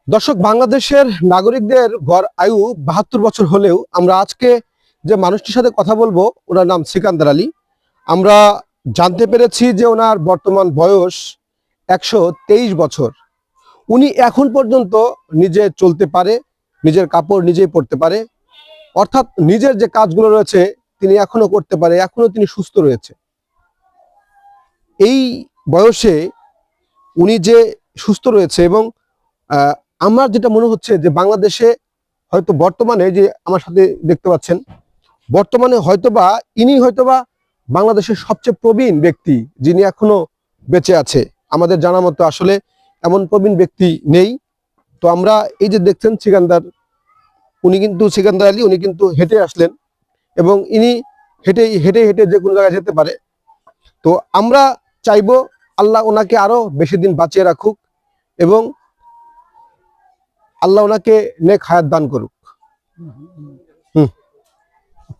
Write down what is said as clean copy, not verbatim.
দর্শক, বাংলাদেশের নাগরিকদের গড় আয়ু ৭২ বছর হলেও আমরা আজকে যে মানুষটির সাথে কথা বলবো ওনার নাম সিকান্দার আলী। আমরা জানতে পেরেছি যে ওনার বর্তমান বয়স ১২৩ বছর। উনি এখন পর্যন্ত নিজে চলতে পারে, নিজের কাপড় নিজেই পরতে পারে, অর্থাৎ নিজের যে কাজগুলো রয়েছে তিনি এখনো করতে পারে, এখনো তিনি সুস্থ রয়েছে। এই বয়সে উনি যে সুস্থ রয়েছে এবং আমার যেটা মনে হচ্ছে যে বাংলাদেশে হয়তো বর্তমানে যে আমার সাথে দেখতে পাচ্ছেন, বর্তমানে হয়তোবা ইনি হয়তোবা বাংলাদেশের সবচেয়ে প্রবীণ ব্যক্তি যিনি এখনো বেঁচে আছে। আমাদের জানা মতো আসলে এমন প্রবীণ ব্যক্তি নেই। তো আমরা এই যে দেখছেন সিকান্দার আলী, উনি কিন্তু হেঁটে আসলেন এবং ইনি হেঁটে হেঁটে হেঁটে যে কোনো জায়গায় যেতে পারে। তো আমরা চাইবো আল্লাহ ওনাকে আরো বেশি দিন বাঁচিয়ে রাখুক এবং আল্লাহ ওনাকে নেক হায়াত দান করুক।